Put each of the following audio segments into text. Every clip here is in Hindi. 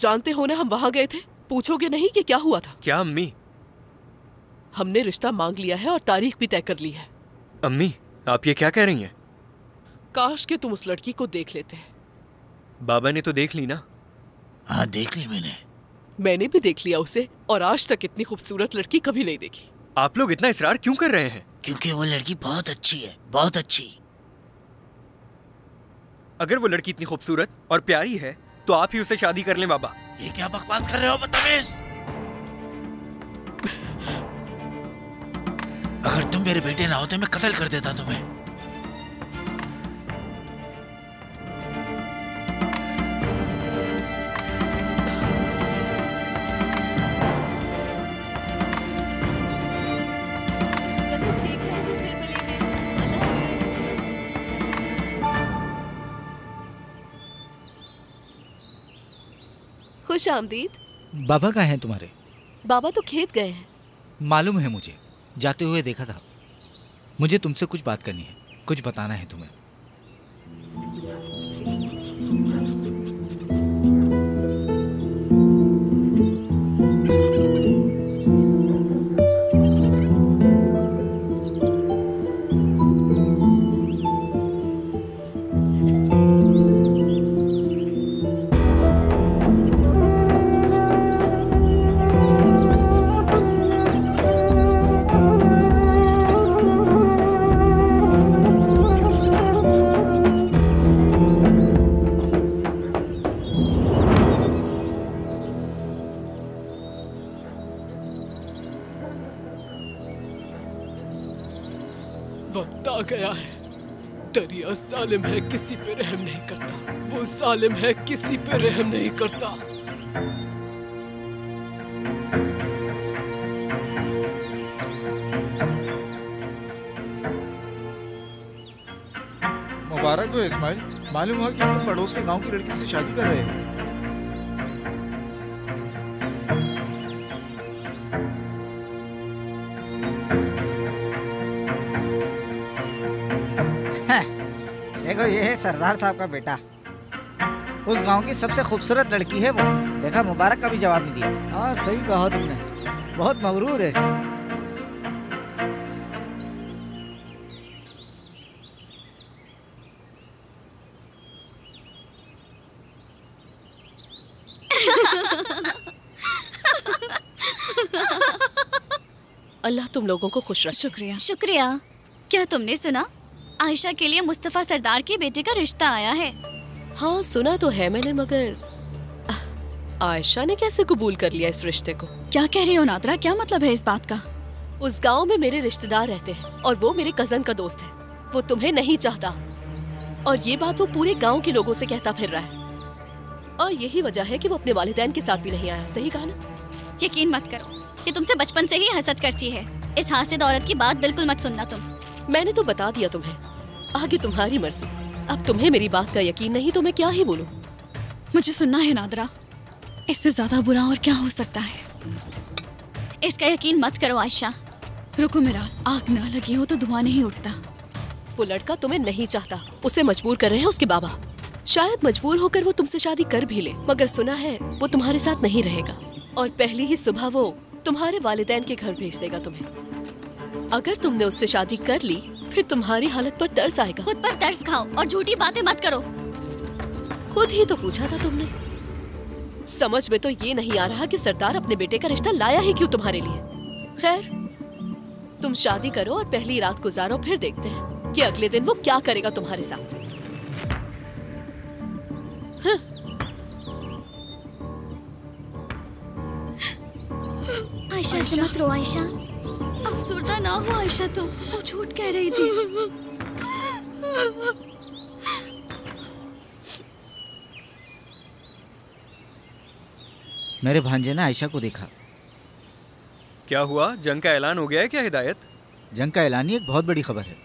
जानते हो ना हम वहां गए थे, पूछोगे नहीं कि क्या हुआ था? क्या अम्मी? हमने रिश्ता मांग लिया है और तारीख भी तय कर ली है। अम्मी, आप ये क्या कह रही हैं? काश कि तुम उस लड़की को देख लेते। बाबा ने तो देख ली ना। हाँ देख ली मैंने भी देख लिया उसे, और आज तक इतनी खूबसूरत लड़की कभी नहीं देखी। आप लोग इतना इसरार क्यों कर रहे हैं? क्योंकि वो लड़की बहुत अच्छी है, बहुत अच्छी। अगर वो लड़की इतनी खूबसूरत और प्यारी है तो आप ही उससे शादी कर लें बाबा। ये क्या बकवास कर रहे हो बदतमीज? अगर तुम मेरे बेटे ना होते मैं कत्ल कर देता तुम्हें। चलो ठीक है, फिर मिलेंगे। अल्लाह हाफिज। खुश आमदीद। बाबा कहाँ हैं तुम्हारे? बाबा तो खेत गए हैं। मालूम है मुझे, जाते हुए देखा था। मुझे तुमसे कुछ बात करनी है, कुछ बताना है तुम्हें। वक्त आ गया है। दरिया जालिम है, किसी पे रहम नहीं करता। वो जालिम है, किसी पे रहम नहीं करता। मुबारक हो इस्माइल, मालूम हुआ कि तुम पड़ोस के गांव की लड़की से शादी कर रहे हो। देखो ये है सरदार साहब का बेटा। उस गांव की सबसे खूबसूरत लड़की है वो। देखा, मुबारक का भी जवाब नहीं दिया। हाँ सही कहा तुमने, बहुत मगरूर है। अल्लाह तुम लोगों को खुश रखे। शुक्रिया। शुक्रिया। क्या तुमने सुना? आयशा के लिए मुस्तफा सरदार के बेटे का रिश्ता आया है। हाँ सुना तो है मैंने, मगर आयशा ने कैसे कबूल कर लिया इस रिश्ते को? क्या कह रही हो नादरा, क्या मतलब है इस बात का? उस गांव में मेरे रिश्तेदार रहते हैं और वो मेरे कजन का दोस्त है। वो तुम्हें नहीं चाहता और ये बात वो पूरे गांव के लोगों से कहता फिर रहा है। और यही वजह है कि वो अपने वालिदैन के साथ भी नहीं आया। सही कहा ना? यकीन मत करो, ये तुमसे बचपन से ही हसद करती है। इस हासिद औरत की बात बिल्कुल मत सुनना तुम। मैंने तो बता दिया तुम्हें, आगे तुम्हारी मर्जी। अब तुम्हें मेरी बात का यकीन नहीं तो मैं क्या ही बोलूं? मुझे सुनना है नादरा, इससे ज्यादा बुरा और क्या हो सकता है? इसका यकीन मत करो आयशा। रुको मेरा, आग ना लगी हो तो धुआं नहीं उठता। वो लड़का तुम्हें नहीं चाहता, उसे मजबूर कर रहे हैं उसके बाबा। शायद मजबूर होकर वो तुमसे शादी कर भी ले, मगर सुना है वो तुम्हारे साथ नहीं रहेगा और पहली ही सुबह वो तुम्हारे वालिदैन के घर भेज देगा तुम्हें। अगर तुमने उससे शादी कर ली फिर तुम्हारी हालत पर तरस आएगा। खुद पर तरस खाओ और झूठी बातें मत करो। खुद ही तो पूछा था तुमने। समझ में तो ये नहीं आ रहा कि सरदार अपने बेटे का रिश्ता लाया ही क्यों तुम्हारे लिए। खैर, तुम शादी करो और पहली रात गुजारो, फिर देखते हैं कि अगले दिन वो क्या करेगा तुम्हारे साथ। आयशा ऐसे मत रो आयशा, अफसरदा ना हो आयशा, तुम वो झूठ कह रही थी। मेरे भांजे ने आयशा को देखा। क्या हुआ? जंग का ऐलान हो गया है क्या हिदायत? जंग का ऐलान ही एक बहुत बड़ी खबर है।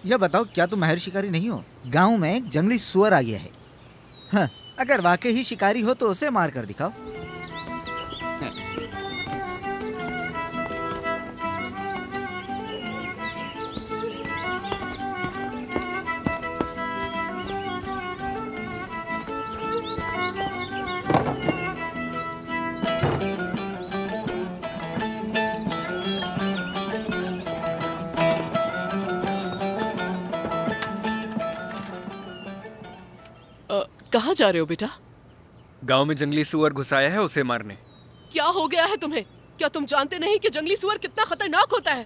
यह बताओ, क्या तुम माहिर शिकारी नहीं हो? गांव में एक जंगली सुअर आ गया है। हाँ, अगर वाकई ही शिकारी हो तो उसे मार कर दिखाओ। कहाँ जा रहे हो बेटा? गांव में जंगली सुअर घुसाया है, उसे मारने। क्या हो गया है तुम्हें? क्या तुम जानते नहीं कि जंगली सुअर कितना खतरनाक होता है?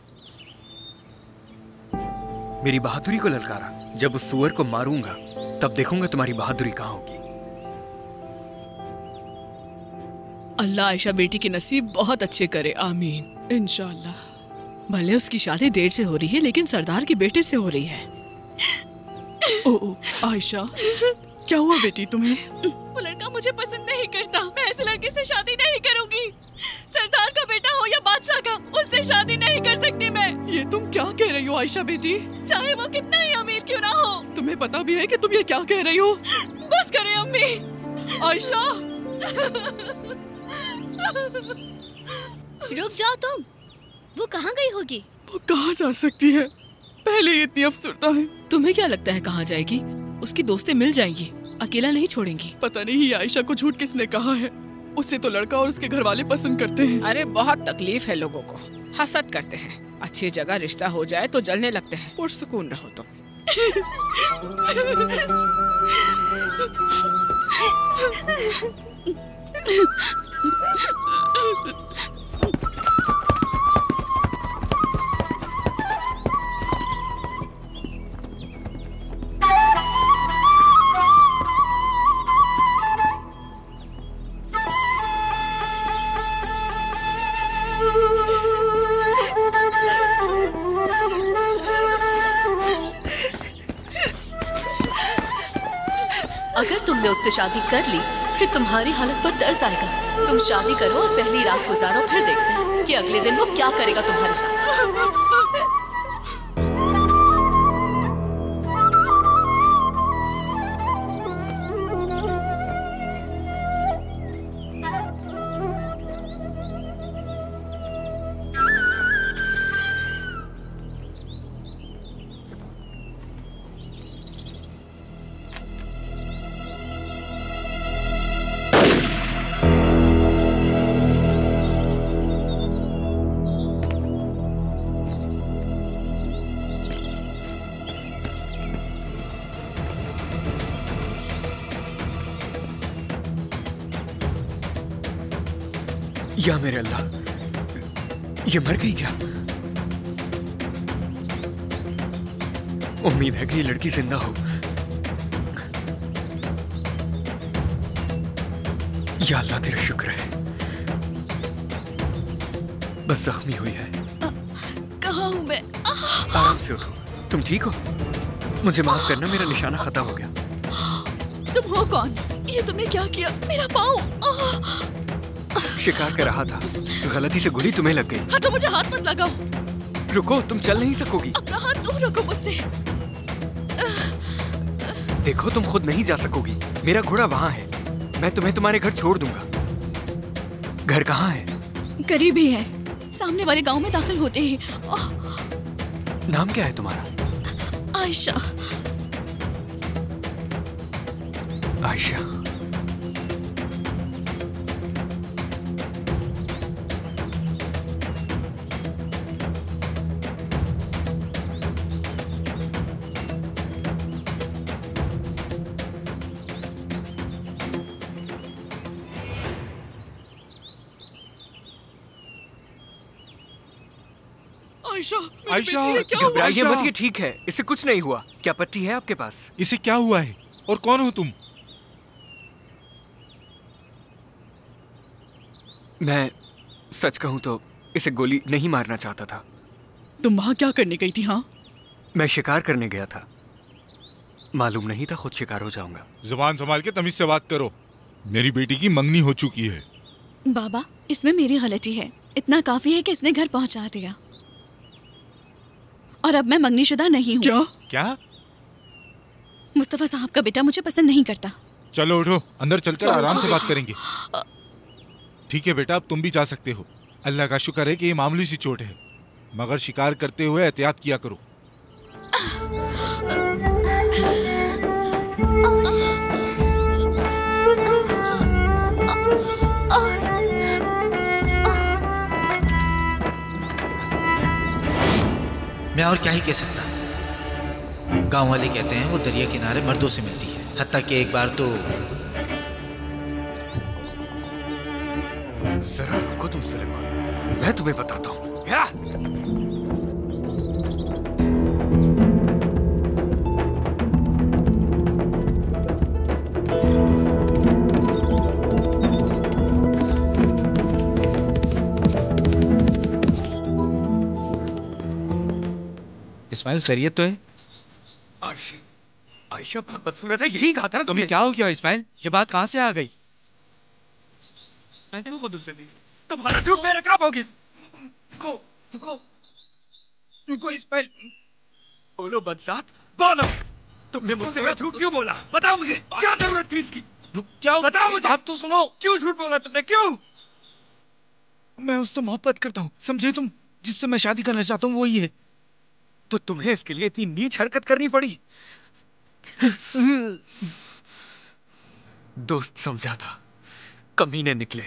मेरी बहादुरी को ललकारा। जब उस सुअर को मारूंगा तब देखूंगा तुम्हारी बहादुरी कहाँ होगी। अल्लाह आयशा बेटी के नसीब बहुत अच्छे करे, आमीन, इंशाल्लाह। भले उसकी शादी देर से हो रही है, लेकिन सरदार के बेटे से हो रही है। ओ आयशा, क्या हुआ बेटी तुम्हें? वो लड़का मुझे पसंद नहीं करता। मैं ऐसे लड़के से शादी नहीं करूंगी। सरदार का बेटा हो या बादशाह का, उससे शादी नहीं कर सकती मैं। ये तुम क्या कह रही हो आयशा बेटी? चाहे वो कितना ही अमीर क्यों ना हो। तुम्हें पता भी है कि तुम ये क्या कह रही हो? बस करें अम्मी। आयशा, रुक जाओ तुम। वो कहाँ गई होगी? वो कहाँ जा सकती है? पहले ही इतनी अफसरदा है। तुम्हें क्या लगता है कहाँ जाएगी? उसकी दोस्तें मिल जाएंगी, अकेला नहीं छोड़ेंगी। पता नहीं ये आयशा को झूठ किसने कहा है। उसे तो लड़का और उसके घर वाले पसंद करते हैं। अरे बहुत तकलीफ है लोगों को, हसद करते हैं। अच्छी जगह रिश्ता हो जाए तो जलने लगते हैं। पुरसुकून रहो तुम। अगर तुमने उससे शादी कर ली फिर तुम्हारी हालत पर तरस आएगा। तुम शादी करो और पहली रात गुजारो, फिर देखते हैं कि अगले दिन वो क्या करेगा तुम्हारे साथ। या मेरे अल्लाह, ये मर गई क्या? उम्मीद है कि ये लड़की जिंदा हो। या अल्लाह तेरा शुक्र है, बस जख्मी हुई है। कहाँ हूँ मैं? आराम से उठो। तुम ठीक हो? मुझे माफ करना, मेरा निशाना खता हो गया। तुम हो कौन? ये तुमने क्या किया? मेरा पाँव। शिकार कर रहा था, गलती से गोली तुम्हें लग गई। हटो, मुझे हाथ मत लगाओ। रुको, तुम चल नहीं सकोगी। अपना हाथ दूर रखो मुझसे। देखो, तुम खुद नहीं जा सकोगी। मेरा घोड़ा वहाँ है, मैं तुम्हें तुम्हारे घर छोड़ दूंगा। घर कहाँ है? करीब ही है, सामने वाले गांव में दाखिल होते ही। नाम क्या है तुम्हारा? आयशा। आयशा, आयशा, घबराइए मत, ये ठीक है, इसे कुछ नहीं हुआ। क्या पट्टी है आपके पास? इसे क्या हुआ है और कौन हो तुम? मैं सच कहूं तो इसे गोली नहीं मारना चाहता था। तुम वहाँ क्या करने गई थी? हाँ, मैं शिकार करने गया था। मालूम नहीं था खुद शिकार हो जाऊंगा। जुबान संभाल के तमीज से बात करो। मेरी बेटी की मंगनी हो चुकी है। बाबा, इसमें मेरी गलती है। इतना काफी है कि इसने घर पहुंचा दिया और अब मैं मंगनीशुदा नहीं हूँ। क्या? क्या? मुस्तफा साहब का बेटा मुझे पसंद नहीं करता। चलो उठो, अंदर चलकर आराम से बात करेंगे। ठीक है बेटा, अब तुम भी जा सकते हो। अल्लाह का शुक्र है कि ये मामूली सी चोट है, मगर शिकार करते हुए एहतियात किया करो। मैं और क्या ही कह सकता। गांव वाले कहते हैं वो दरिया किनारे मर्दों से मिलती है। हत्ता कि एक बार तो जरा रुको तुम सुलेमान, मैं तुम्हें बताता हूँ। इस्माइल खैरियत तो है? आयशा बस सुना था, यही कहा था ना तुम्हें क्या हो गया इस्माइल? ये बात कहाँ से आ गई? मैंने खुद उससे दी, तुम्हारा झूठ मेरे काम होगी। रुको इस्माइल, बोलो बदसात, बोलो तुमने मुझसे मैं झूठ क्यों बोला? बताओ मुझे, क्या जरूरत थी इसकी? क्या बताओ मुझे, बात तो सुनो। क्यों झूठ बोला तुमने, क्यों? मैं उससे मोहब्बत करता हूँ, समझे तुम? जिससे मैं शादी करना चाहता हूँ वही है। तो तुम्हें इसके लिए इतनी नीच हरकत करनी पड़ी? दोस्त समझा था, कमीने निकले।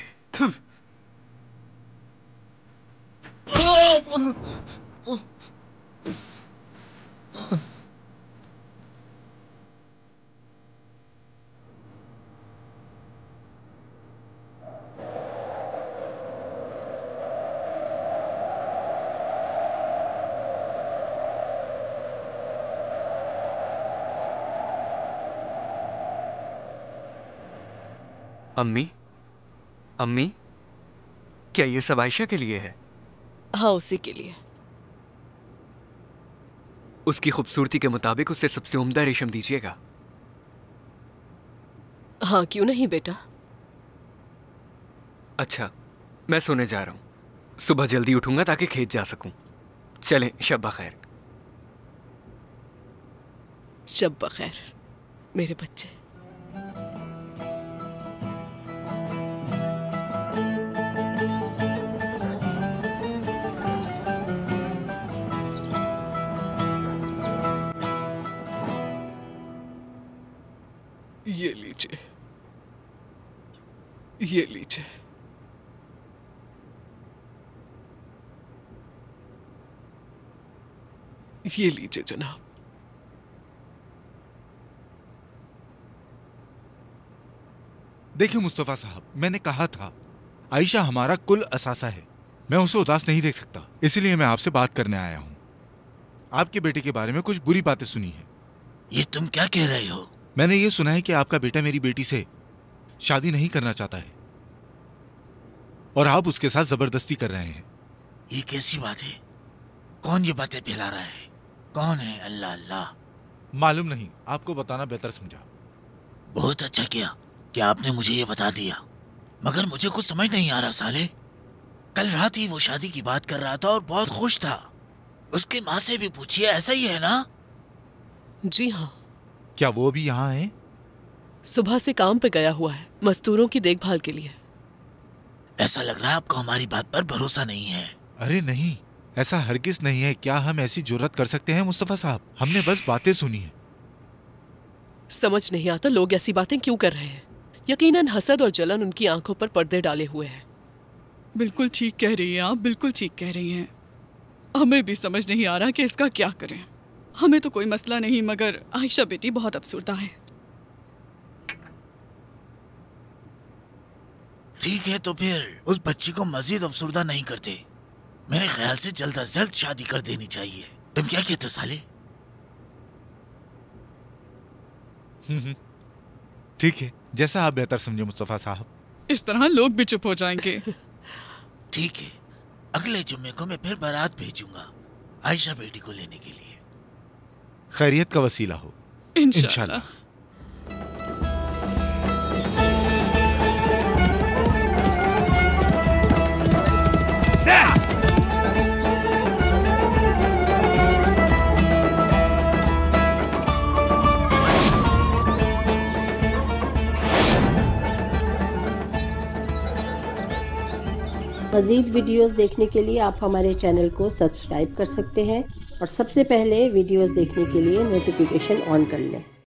अम्मी, अम्मी, क्या ये सब आयशा के लिए है? हाँ, उसी के लिए। उसकी खूबसूरती के मुताबिक उसे सबसे उम्दा रेशम दीजिएगा। हाँ, क्यों नहीं बेटा। अच्छा, मैं सोने जा रहा हूँ, सुबह जल्दी उठूंगा ताकि खेत जा सकूं। चलें, शब बखैर। शब बखैर मेरे बच्चे। ये लीजिए, ये लीजिए। ये लीजिए जनाब। देखिए मुस्तफा साहब, मैंने कहा था आयशा हमारा कुल असासा है। मैं उसे उदास नहीं देख सकता, इसीलिए मैं आपसे बात करने आया हूँ। आपके बेटे के बारे में कुछ बुरी बातें सुनी है। ये तुम क्या कह रहे हो? मैंने ये सुना है कि आपका बेटा मेरी बेटी से शादी नहीं करना चाहता है और आप उसके साथ जबरदस्ती कर रहे हैं। ये कैसी बात है? कौन ये बातें फैला रहा है? कौन है? अल्लाह अल्लाह। मालूम नहीं, आपको बताना बेहतर समझा। बहुत अच्छा किया कि आपने मुझे ये बता दिया, मगर मुझे कुछ समझ नहीं आ रहा साले। कल रात ही वो शादी की बात कर रहा था और बहुत खुश था। उसकी माँ से भी पूछिए, ऐसा ही है ना? जी हाँ। क्या वो भी यहाँ है? सुबह से काम पे गया हुआ है, मजदूरों की देखभाल के लिए। ऐसा लग रहा है आपको हमारी बात पर भरोसा नहीं है। अरे नहीं, ऐसा हरगिज नहीं है। क्या हम ऐसी जुर्रत कर सकते हैं मुस्तफा साहब? हमने बस बातें सुनी है। समझ नहीं आता लोग ऐसी बातें क्यों कर रहे हैं। यकीनन हसद और जलन उनकी आंखों पर पर्दे डाले हुए हैं। बिल्कुल ठीक कह रही हैं आप, बिल्कुल ठीक कह रही हैं। हमें भी समझ नहीं आ रहा कि इसका क्या करें। हमें तो कोई मसला नहीं, मगर आयशा बेटी बहुत अफसरदा है। ठीक है, तो फिर उस बच्ची को मजीद अफसरदा नहीं करते। मेरे ख्याल से जल्द अज जल्द शादी कर देनी चाहिए। तुम क्या कहते साले? ठीक है, जैसा आप बेहतर समझे मुस्तफा साहब। इस तरह लोग भी चुप हो जाएंगे। ठीक है, अगले जुम्मे को मैं फिर बारात भेजूंगा आयशा बेटी को लेने के लिए। खैरियत का वसीला हो इंशाल्लाह। मज़ीद वीडियोस देखने के लिए आप हमारे चैनल को सब्सक्राइब कर सकते हैं और सबसे पहले वीडियोस देखने के लिए नोटिफिकेशन ऑन कर लें।